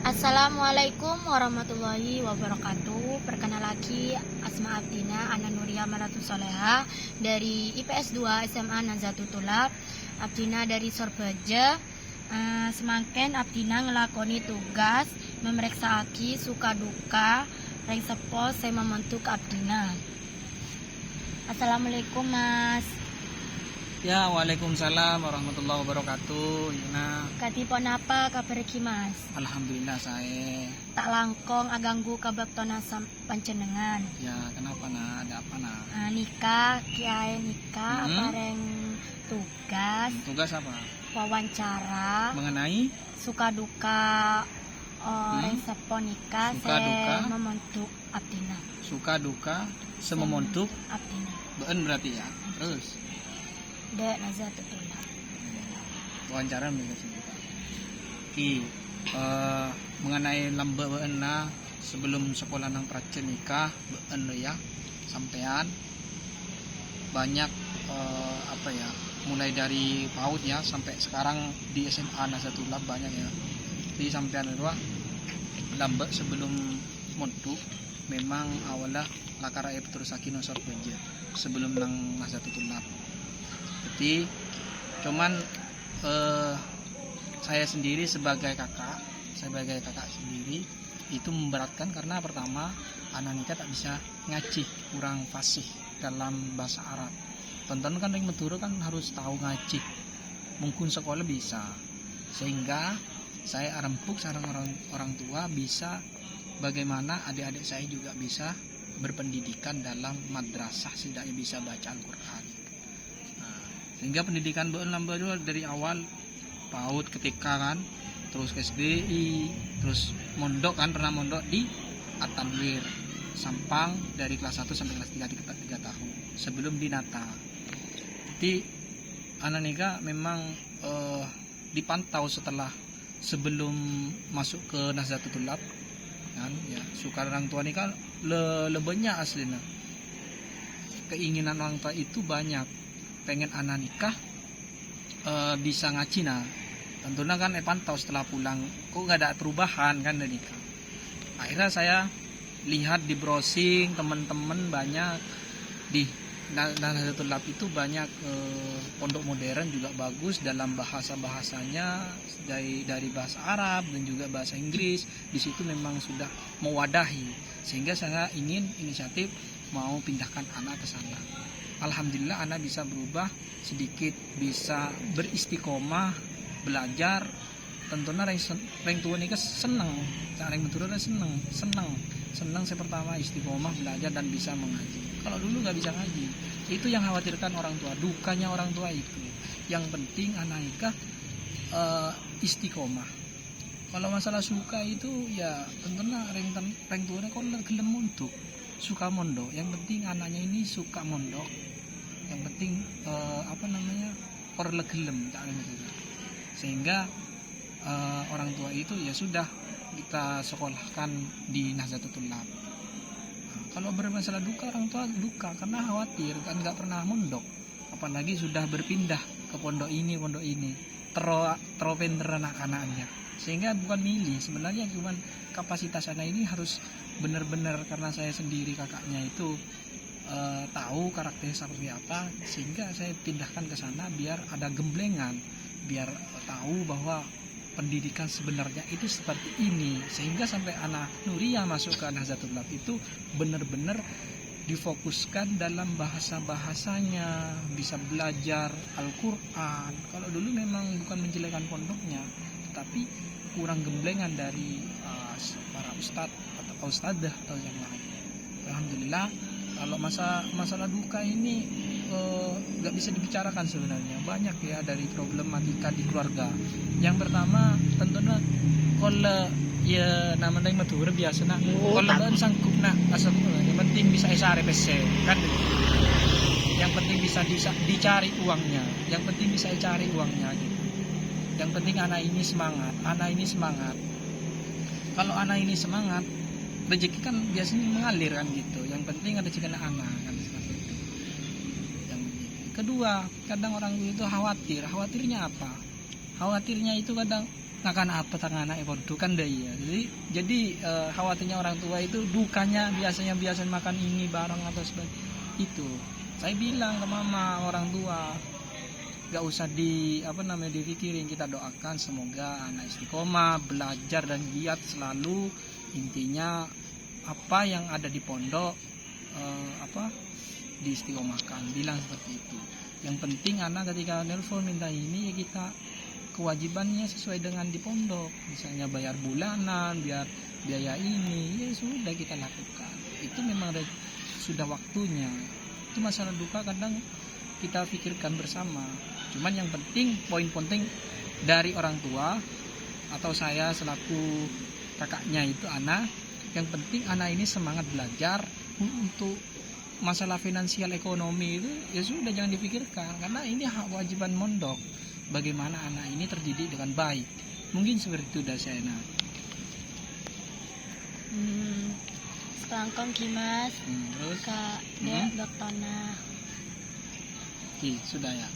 Assalamualaikum warahmatullahi wabarakatuh. Perkenal lagi, Asma Abdina Ana Nuria Malatu Soleha dari IPS 2 SMA Nazatul Tulab. Abdina dari Sorbaja. Semangken Abdina ngelakoni tugas memeriksa aki suka duka ring sepo saya membentuk Abdina. Assalamualaikum Mas. Ya, waalaikumsalam warahmatullahi wabarakatuh. Yuna, Katipun apa kabar ki Mas? alhamdulillah saya. Tak langkong aganggu kabaktona panjenengan. Ya, kenapa nak? Ada apa nak? Nikah, kiai nikah, Mm-hmm. bareng tugas, Tugas apa? wawancara, Mengenai suka duka orang sepo nikah, Suka duka. saya membentuk Abdina. suka duka sememontuk Abdina. beun berarti ya. Terus Dek Nazatul Tulab. wawancara mengenai lambe beun na sebelum sekolah nang prace nikah beun ya sampean banyak apa ya, mulai dari PAUD ya sampai sekarang di SMA Nazatul Tulab banyak ya. Jadi sampean dua lambe sebelum montuk memang awalnya lakara terus sakino sorbeja sebelum nang Nazatul Tulab. Jadi cuman saya sendiri sebagai kakak sendiri itu memberatkan karena pertama anak nikah tak bisa ngaji, kurang fasih dalam bahasa Arab. Tonton kan yang Madura kan harus tahu ngaji, mungkin sekolah bisa, sehingga saya rempuk sarang orang tua bisa bagaimana adik-adik saya juga bisa berpendidikan dalam madrasah, setidaknya bisa baca Al-Quran. Sehingga pendidikan dari awal PAUD ketika kan, terus ke SDI, terus mondok kan, pernah mondok di At-Tanwir Sampang dari kelas 1 sampai kelas 3 tahun sebelum dinata. Jadi anak nikah memang dipantau sebelum masuk ke Nazatul Tulab kan, ya suka orang tua nikah lebihnya aslinya. Keinginan orang tua itu banyak, pengen anak nikah bisa ngaji nah. Tentunya kan pantau setelah pulang kok nggak ada perubahan kan dari nikah. Akhirnya saya lihat di browsing teman-teman banyak di Nazatul Tulab itu banyak pondok modern juga bagus dalam bahasanya dari bahasa Arab dan juga bahasa Inggris. Di situ memang sudah mewadahi, sehingga saya ingin inisiatif mau pindahkan anak ke sana. Alhamdulillah anak bisa berubah sedikit, bisa beristiqomah belajar. Tentunya orang tua ini senang, orang Madura senang saya pertama istiqomah belajar dan bisa mengaji. Kalau dulu nggak bisa ngaji, itu yang khawatirkan orang tua, dukanya orang tua itu. Yang penting anak nikah istiqomah. Kalau masalah suka itu ya tentunya orang tua kalau gelem untuk suka mondok, yang penting anaknya ini suka mondok, yang penting orang gelem, sehingga orang tua itu ya sudah kita sekolahkan di Nazatul Tulab. Kalau bermasalah duka, orang tua duka karena khawatir kan nggak pernah mondok, apalagi sudah berpindah ke pondok ini terpinter anak-anaknya, sehingga bukan milih sebenarnya, cuman kapasitas anak ini harus benar-benar, karena saya sendiri kakaknya itu tahu karakternya seperti apa, sehingga saya pindahkan ke sana biar ada gemblengan, biar tahu bahwa pendidikan sebenarnya itu seperti ini, sehingga sampai anak Nuria masuk ke Nazatul Tulab itu benar-benar difokuskan dalam bahasanya, bisa belajar Al-Quran. Kalau dulu memang bukan menjelekkan pondoknya, tetapi kurang gemblengan dari para ustadz atau ustadzah atau yang lain. Alhamdulillah, kalau masalah duka ini nggak bisa dibicarakan sebenarnya, banyak ya dari problematika di keluarga. Yang pertama tentunya kalau ya namanya Madura biasa nak kalau nggak sanggup nak asal yang penting bisa isare PC kan, yang penting bisa dicari uangnya, yang penting bisa dicari uangnya gitu. Yang penting anak ini semangat. Kalau anak ini semangat, rezeki kan biasanya mengalir kan gitu. Yang penting ada rezeki anak kan seperti itu. Yang kedua, kadang orang itu khawatirnya apa? Khawatirnya itu kadang ngakan apa tangan anak itu kan deh ya. Jadi khawatirnya orang tua itu dukanya biasanya makan ini barang atau sebagainya itu. Saya bilang ke mama orang tua gak usah dipikirin, kita doakan semoga anak istiqomah belajar dan giat selalu. Intinya apa yang ada di pondok diistiqomahkan, bilang seperti itu. Yang penting anak ketika nelpon minta ini ya kita kewajibannya sesuai dengan di pondok, misalnya bayar bulanan, biaya ini ya sudah kita lakukan, itu memang sudah waktunya. Itu masalah duka kadang kita pikirkan bersama, cuman yang penting poin penting dari orang tua atau saya selaku kakaknya itu anak, yang penting anak ini semangat belajar. Untuk masalah finansial ekonomi itu ya sudah jangan dipikirkan, karena ini hak kewajiban mondok bagaimana anak ini terdidik dengan baik. Mungkin seperti itu dah saya. Sekarang Kimas Terus Kak Doktona. sudah ya.